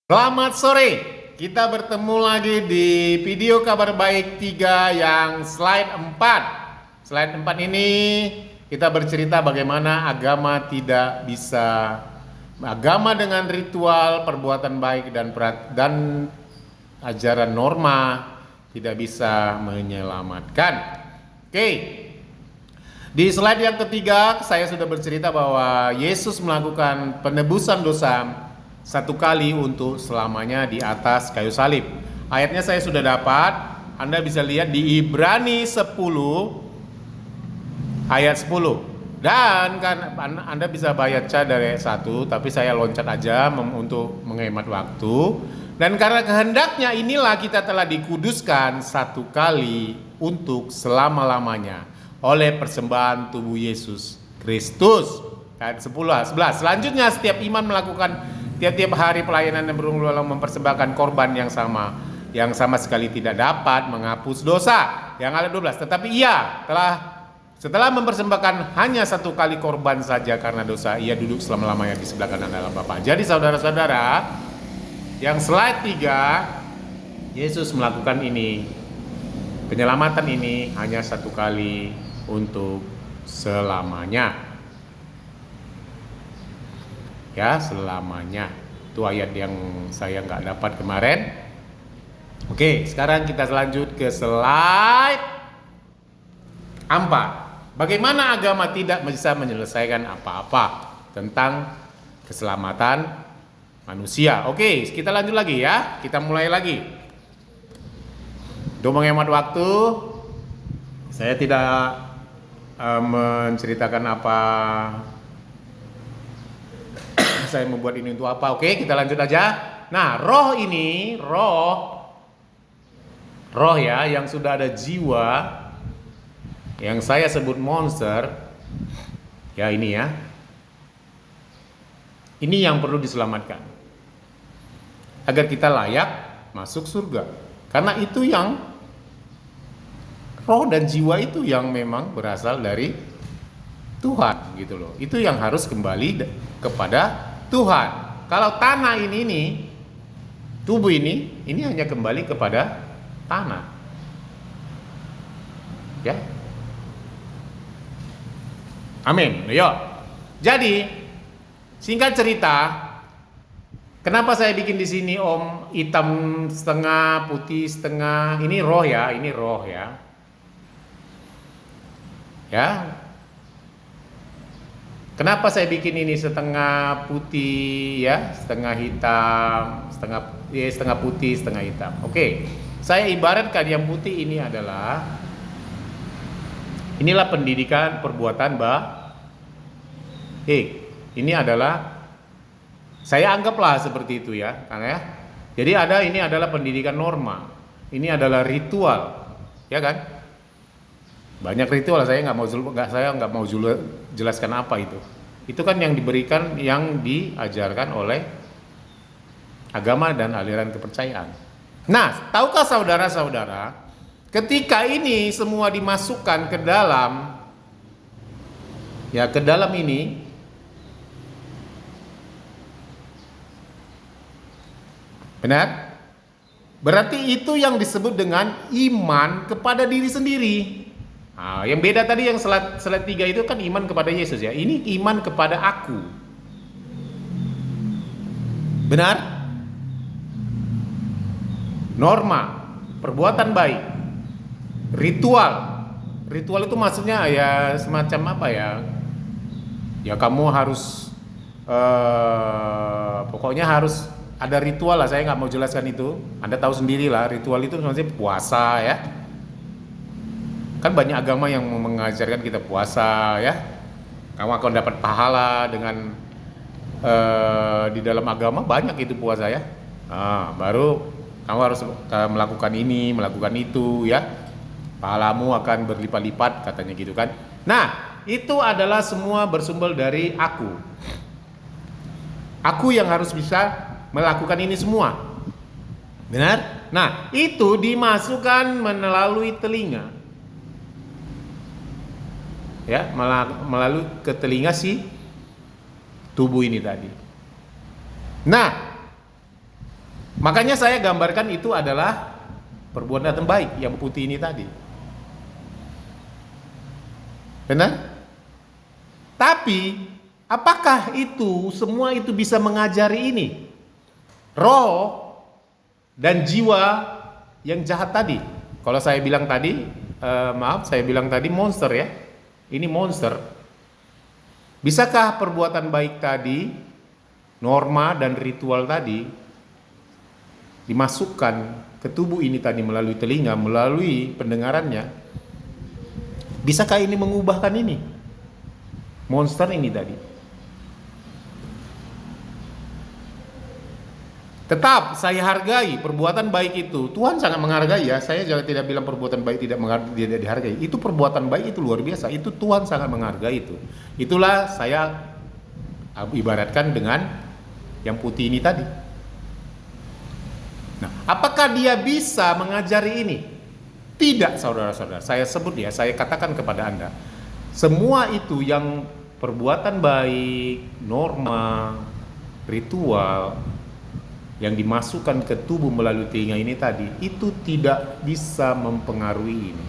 Selamat sore, kita bertemu lagi di video kabar baik 3 yang slide 4. Slide 4 ini kita bercerita bagaimana agama dengan ritual, perbuatan baik dan ajaran norma tidak bisa menyelamatkan. Oke. Di slide yang ketiga saya sudah bercerita bahwa Yesus melakukan penebusan dosa satu kali untuk selamanya di atas kayu salib. Ayatnya saya sudah dapat. Anda bisa lihat di Ibrani 10 ayat 10. Dan kan Anda bisa baca dari 1, tapi saya loncat aja untuk menghemat waktu. Dan karena kehendaknya inilah kita telah dikuduskan satu kali untuk selama-lamanya oleh persembahan tubuh Yesus Kristus. Ayat 11. Selanjutnya setiap iman melakukan tiap-tiap hari pelayanan dan berulang-ulang mempersembahkan korban yang sama sekali tidak dapat menghapus dosa. Yang ayat 12, tetapi ia setelah mempersembahkan hanya satu kali korban saja karena dosa, ia duduk selama-lamanya di sebelah kanan Allah Bapa. Jadi saudara-saudara, yang slide 3, Yesus melakukan ini, penyelamatan ini hanya satu kali untuk selamanya. Ya, selamanya. Itu ayat yang saya nggak dapat kemarin. Oke, sekarang kita lanjut ke slide 4. Bagaimana agama tidak bisa menyelesaikan apa-apa tentang keselamatan manusia. Oke, kita lanjut lagi ya. Kita mulai lagi. Untuk menghemat waktu, saya tidak menceritakan apa saya membuat ini untuk apa. Oke, kita lanjut aja. Nah, roh ya, yang sudah ada jiwa, yang saya sebut monster, ya ini ya. Ini yang perlu diselamatkan agar kita layak masuk surga. Karena itu yang roh dan jiwa itu yang memang berasal dari Tuhan gitu loh. Itu yang harus kembali kepada Tuhan. Kalau tanah ini tubuh ini hanya kembali kepada tanah. Ya. Amin. Yo. Jadi singkat cerita, kenapa saya bikin di sini Om hitam setengah, putih setengah? Ini roh ya, ini roh ya. Ya. Kenapa saya bikin ini setengah putih ya, setengah hitam, setengah putih, setengah hitam. Oke, saya ibaratkan yang putih ini inilah pendidikan perbuatan baik. Ini adalah, saya anggaplah seperti itu ya, karena ya. Jadi ini adalah pendidikan norma, ini adalah ritual, ya kan? Banyak ritual, saya nggak mau jelaskan apa itu. Itu kan yang diberikan, yang diajarkan oleh agama dan aliran kepercayaan. Nah, tahukah saudara-saudara, ketika ini semua dimasukkan ke dalam ini, benar? Berarti itu yang disebut dengan iman kepada diri sendiri. Nah, yang beda tadi yang slide 3 itu kan iman kepada Yesus ya. Ini iman kepada aku. Benar? Norma, perbuatan baik, ritual. Ritual itu maksudnya ya semacam apa ya? Ya kamu harus pokoknya harus ada ritual lah. Saya nggak mau jelaskan itu. Anda tahu sendiri lah. Ritual itu maksudnya puasa ya. Kan banyak agama yang mengajarkan kita puasa ya. Kamu akan dapat pahala dengan di dalam agama banyak itu puasa ya. Nah, baru kamu harus melakukan ini, melakukan itu ya. Pahalamu akan berlipat-lipat katanya gitu kan. Nah, itu adalah semua bersumber dari aku. Aku yang harus bisa melakukan ini semua. Benar? Nah, itu dimasukkan melalui telinga. Ya, melalui ke telinga si tubuh ini tadi. Nah, Makanya saya gambarkan itu adalah perbuatan baik yang putih ini tadi. Benar? Tapi apakah itu semua itu bisa mengajari ini? Roh dan jiwa yang jahat tadi. Kalau saya bilang tadi, saya bilang tadi monster ya. Ini monster. Bisakah perbuatan baik tadi, norma dan ritual tadi dimasukkan ke tubuh ini tadi melalui telinga, melalui pendengarannya? Bisakah ini mengubahkan ini? Monster ini tadi. Tetap saya hargai perbuatan baik itu. Tuhan sangat menghargai ya. Saya juga tidak bilang perbuatan baik tidak dihargai. Itu perbuatan baik itu luar biasa. Itu Tuhan sangat menghargai itu. Itulah saya ibaratkan dengan yang putih ini tadi. Nah, apakah dia bisa mengajari ini? Tidak, saudara-saudara. Saya sebut ya, saya katakan kepada Anda. Semua itu yang perbuatan baik, norma, ritual yang dimasukkan ke tubuh melalui telinga ini tadi, itu tidak bisa mempengaruhi ini.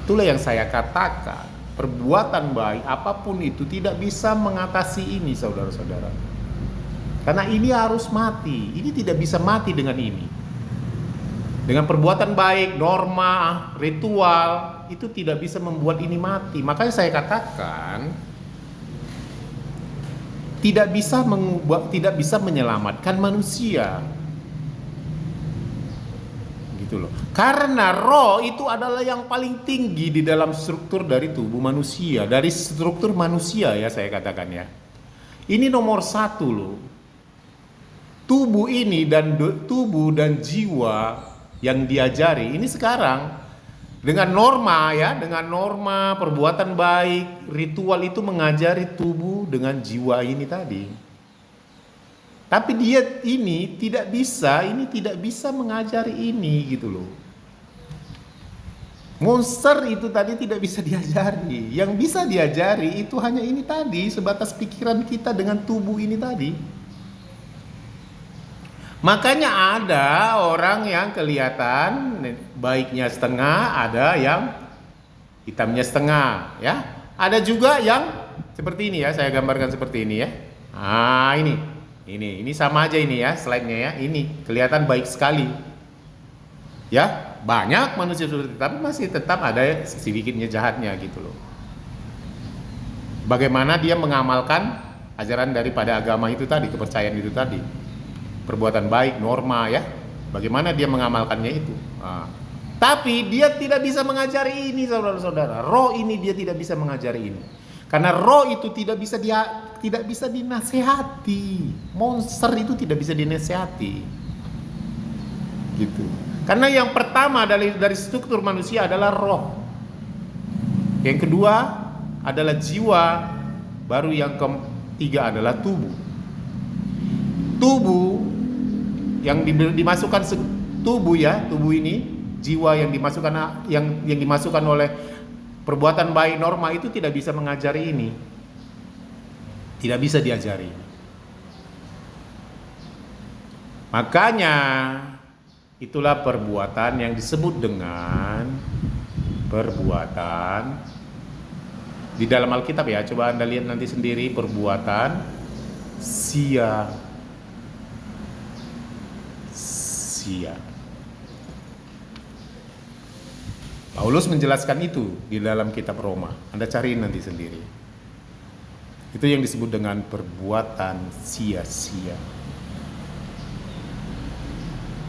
Itulah yang saya katakan, perbuatan baik apapun itu tidak bisa mengatasi ini, saudara-saudara. Karena ini harus mati, ini tidak bisa mati dengan ini. Dengan perbuatan baik, norma, ritual, itu tidak bisa membuat ini mati. Makanya saya katakan, tidak bisa mengubah, tidak bisa menyelamatkan manusia, gitu loh. Karena roh itu adalah yang paling tinggi di dalam struktur dari tubuh manusia, dari struktur manusia ya saya katakan ya. Ini nomor satu loh. Tubuh ini dan tubuh dan jiwa yang diajari ini sekarang. Dengan norma ya, dengan norma perbuatan baik, ritual itu mengajari tubuh dengan jiwa ini tadi. Tapi dia ini tidak bisa mengajari ini gitu loh. Monster itu tadi tidak bisa diajari. Yang bisa diajari itu hanya ini tadi, sebatas pikiran kita dengan tubuh ini tadi. Makanya ada orang yang kelihatan baiknya setengah, ada yang hitamnya setengah, ya. Ada juga yang seperti ini ya, saya gambarkan seperti ini ya. Ah, ini sama aja ini ya, slide-nya ya. Ini kelihatan baik sekali. Ya, banyak manusia seperti itu, tapi masih tetap ada sedikitnya jahatnya gitu loh. Bagaimana dia mengamalkan ajaran daripada agama itu tadi, kepercayaan itu tadi. Perbuatan baik, norma ya, bagaimana dia mengamalkannya itu. Tapi dia tidak bisa mengajari ini, saudara-saudara. Roh ini dia tidak bisa mengajari ini, karena roh itu tidak bisa dinasehati. Monster itu tidak bisa dinasehati, gitu. Karena yang pertama dari struktur manusia adalah roh, yang kedua adalah jiwa, baru yang ketiga adalah tubuh. Tubuh yang dimasukkan tubuh ya, tubuh ini, jiwa yang dimasukkan oleh perbuatan baik, norma itu tidak bisa mengajari ini, tidak bisa diajari. Makanya itulah perbuatan yang disebut dengan perbuatan di dalam Alkitab ya. Coba Anda lihat nanti sendiri, perbuatan sia-sia. Paulus menjelaskan itu di dalam kitab Roma. Anda cariin nanti sendiri. Itu yang disebut dengan perbuatan sia-sia.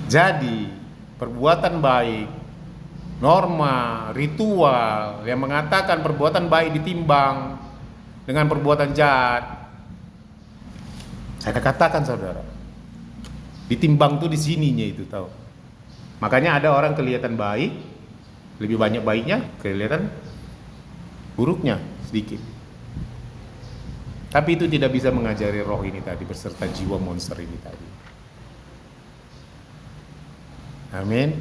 Jadi, perbuatan baik, norma, ritual yang mengatakan perbuatan baik ditimbang dengan perbuatan jahat. Saya katakan saudara, ditimbang tuh di sininya itu tahu. Makanya ada orang kelihatan baik, lebih banyak baiknya, kelihatan buruknya sedikit. Tapi itu tidak bisa mengajari roh ini tadi beserta jiwa monster ini tadi. Amin.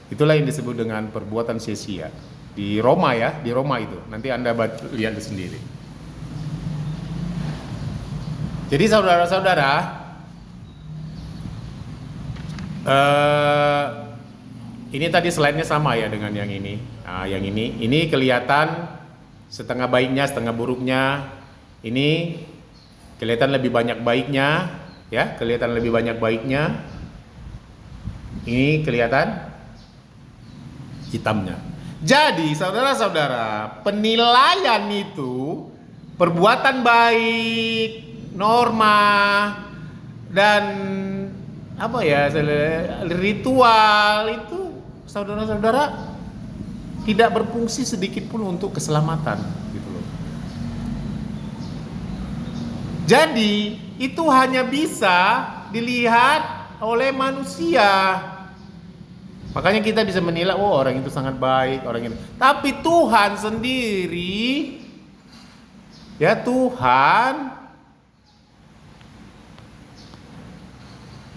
Itulah yang disebut dengan perbuatan sia-sia. Di Roma ya, di Roma itu. Nanti Anda lihat sendiri. Jadi saudara-saudara, Eh, ini tadi slide-nya sama ya dengan yang ini. Nah, yang ini kelihatan setengah baiknya, setengah buruknya. Ini kelihatan lebih banyak baiknya, ya, kelihatan lebih banyak baiknya. Ini kelihatan hitamnya. Jadi, saudara-saudara, penilaian itu perbuatan baik, norma, dan apa ya, ritual itu, saudara-saudara, tidak berfungsi sedikit pun untuk keselamatan, gitu loh. Jadi itu hanya bisa dilihat oleh manusia. Makanya kita bisa menilai, oh orang itu sangat baik, orang ini. Tapi Tuhan sendiri, ya Tuhan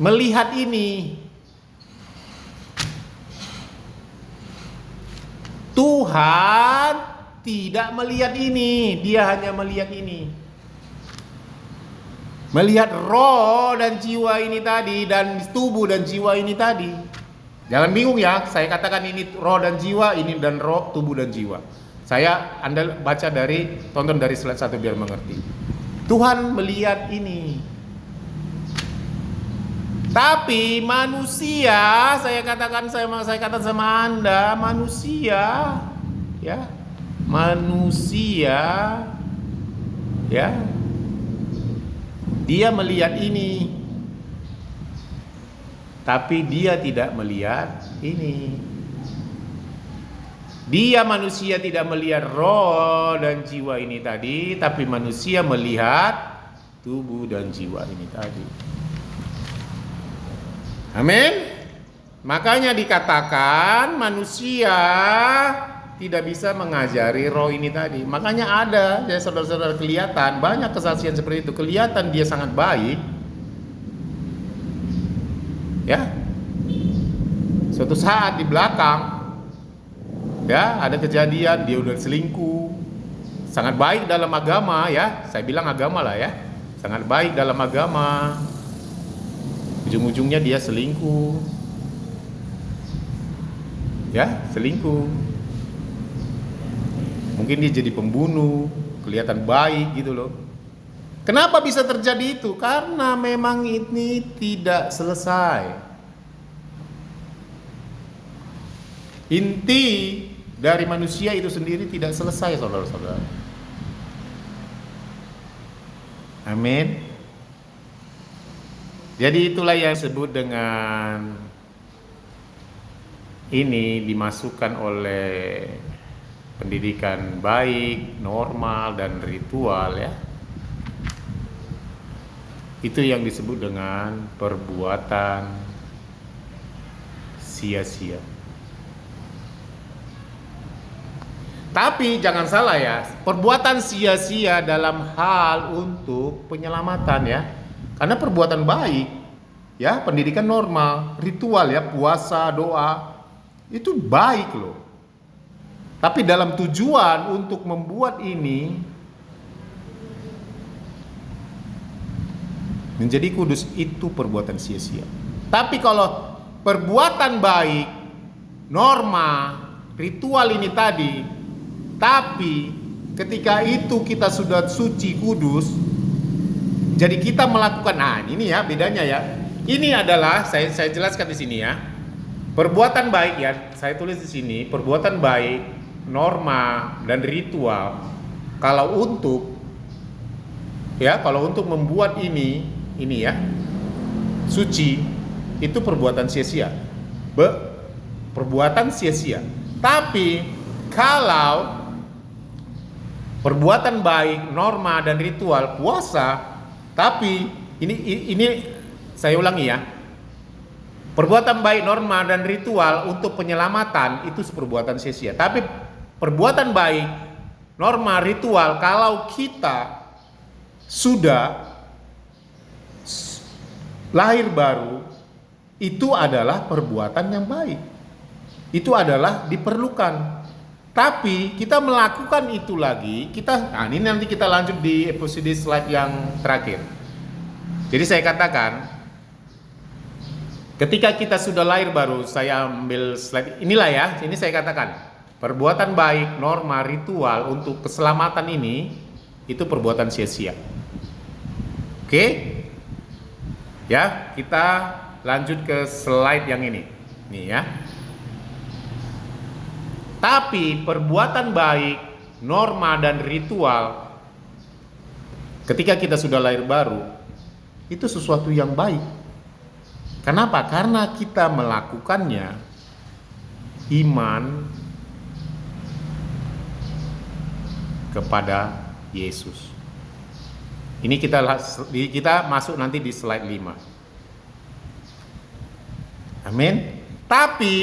melihat ini. Tuhan tidak melihat ini, dia hanya melihat ini. Melihat roh dan jiwa ini tadi, dan tubuh dan jiwa ini tadi. Jangan bingung ya, saya katakan ini roh dan jiwa, ini dan roh, tubuh dan jiwa. Anda baca tonton dari slide 1 biar mengerti. Tuhan melihat ini. Tapi manusia, saya katakan sama Anda, manusia, ya, dia melihat ini, tapi dia tidak melihat ini. Dia manusia tidak melihat roh dan jiwa ini tadi, tapi manusia melihat tubuh dan jiwa ini tadi. Amin. Makanya dikatakan manusia tidak bisa mengajari roh ini tadi. Makanya ada ya saudara-saudara, kelihatan banyak kesaksian seperti itu. Kelihatan dia sangat baik, ya. Suatu saat di belakang, ya, ada kejadian dia udah selingkuh. Sangat baik dalam agama, ya. Saya bilang agama lah ya. Sangat baik dalam agama. Ujung-ujungnya dia selingkuh, ya, selingkuh. Mungkin dia jadi pembunuh, kelihatan baik gitu loh. Kenapa bisa terjadi itu? Karena memang ini tidak selesai. Inti dari manusia itu sendiri tidak selesai, saudara-saudara. Amin. Jadi itulah yang disebut dengan ini dimasukkan oleh pendidikan baik, normal, dan ritual, ya. Itu yang disebut dengan perbuatan sia-sia. Tapi jangan salah ya, perbuatan sia-sia dalam hal untuk penyelamatan, ya. Karena perbuatan baik, ya, pendidikan normal, ritual, ya, puasa, doa, itu baik loh. Tapi dalam tujuan untuk membuat ini menjadi kudus, itu perbuatan sia-sia. Tapi kalau perbuatan baik, norma, ritual ini tadi, tapi ketika itu kita sudah suci, kudus, jadi kita melakukan, nah ini ya bedanya ya. Ini adalah saya jelaskan di sini ya. Perbuatan baik, ya, saya tulis di sini, perbuatan baik, norma dan ritual. Kalau untuk membuat ini ya, suci, itu perbuatan sia-sia. Perbuatan sia-sia. Tapi kalau perbuatan baik, norma dan ritual, puasa, tapi ini saya ulangi ya. Perbuatan baik, norma dan ritual untuk penyelamatan itu perbuatan sia-sia. Tapi perbuatan baik, norma, ritual kalau kita sudah lahir baru, itu adalah perbuatan yang baik. Itu adalah diperlukan. Tapi kita melakukan itu lagi, ini nanti kita lanjut di episode slide yang terakhir. Jadi saya katakan, Ketika kita sudah lahir baru, saya ambil slide inilah ya, ini saya katakan, perbuatan baik, norma, ritual untuk keselamatan ini, itu perbuatan sia-sia. Oke? Ya, kita lanjut ke slide yang ini. Nih ya. Tapi perbuatan baik, norma dan ritual ketika kita sudah lahir baru, itu sesuatu yang baik. Kenapa? Karena kita melakukannya iman kepada Yesus. Ini kita masuk nanti di slide 5. Amin. Tapi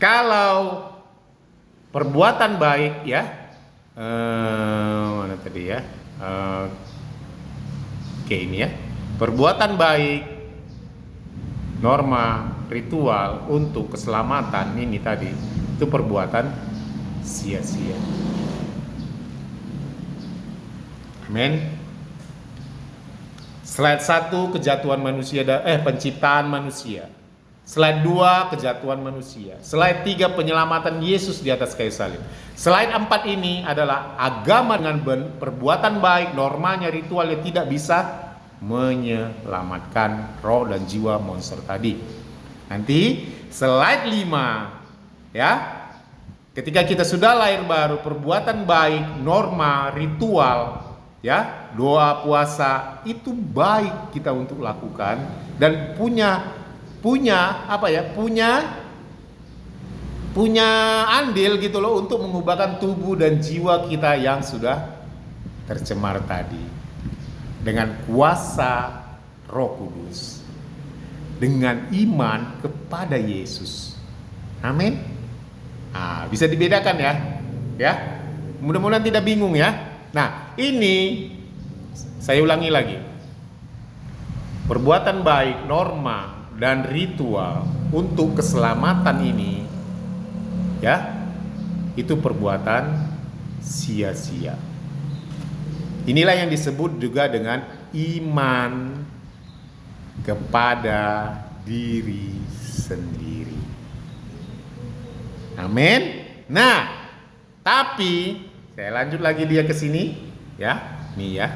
kalau perbuatan baik ya, mana tadi ya? Oke, ini ya. Perbuatan baik, norma, ritual untuk keselamatan ini tadi, itu perbuatan sia-sia. Amin. Slide 1 kejatuhan manusia penciptaan manusia. Slide 2 kejatuhan manusia. Slide 3 penyelamatan Yesus di atas kayu salib. Slide 4 ini adalah agama dengan perbuatan baik, normanya, ritualnya tidak bisa menyelamatkan roh dan jiwa monster tadi. Nanti slide 5 ya. Ketika kita sudah lahir baru, perbuatan baik, norma, ritual ya, doa, puasa itu baik kita untuk lakukan dan punya andil gitu loh untuk mengubahkan tubuh dan jiwa kita yang sudah tercemar tadi dengan kuasa Roh Kudus, dengan iman kepada Yesus. Amin. Bisa dibedakan ya. Ya. Mudah-mudahan tidak bingung ya. Nah, ini saya ulangi lagi. Perbuatan baik, norma dan ritual untuk keselamatan ini ya, itu perbuatan sia-sia. Inilah yang disebut juga dengan iman kepada diri sendiri. Amin. Nah, tapi saya lanjut lagi dia ke sini ya. Nih ya.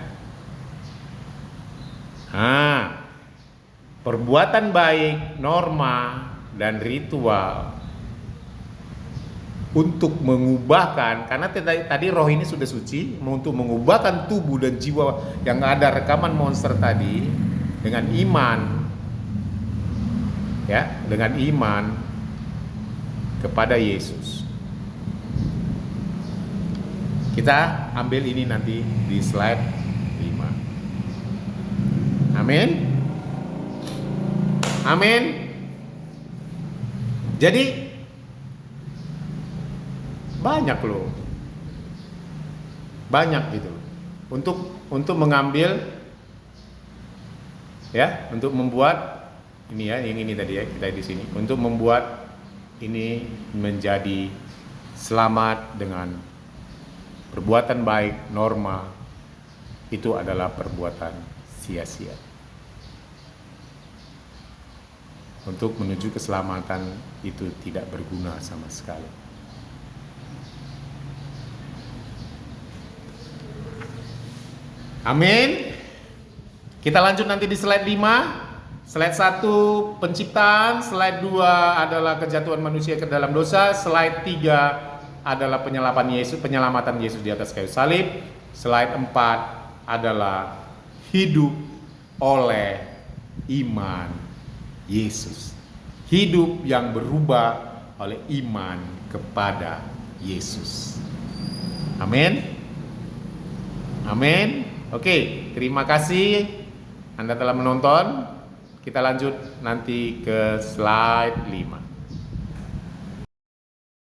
Perbuatan baik, norma dan ritual untuk mengubahkan, karena tadi roh ini sudah suci, untuk mengubahkan tubuh dan jiwa yang ada rekaman monster tadi dengan iman ya, dengan iman kepada Yesus. Kita ambil ini nanti di slide 5. Amin. Amin. Jadi banyak loh, banyak gitu untuk mengambil ya, untuk membuat ini ya, yang ini tadi ya, kita di sini untuk membuat ini menjadi selamat dengan perbuatan baik, norma itu adalah perbuatan sia-sia. Untuk menuju keselamatan itu tidak berguna sama sekali. Amin. Kita lanjut nanti di slide 5. Slide 1 penciptaan, slide 2 adalah kejatuhan manusia ke dalam dosa, slide 3 adalah penyelamatan Yesus di atas kayu salib, slide 4 adalah hidup oleh iman Yesus. Hidup yang berubah oleh iman kepada Yesus. Amin. Amin. Oke, terima kasih Anda telah menonton. Kita lanjut nanti ke slide 5.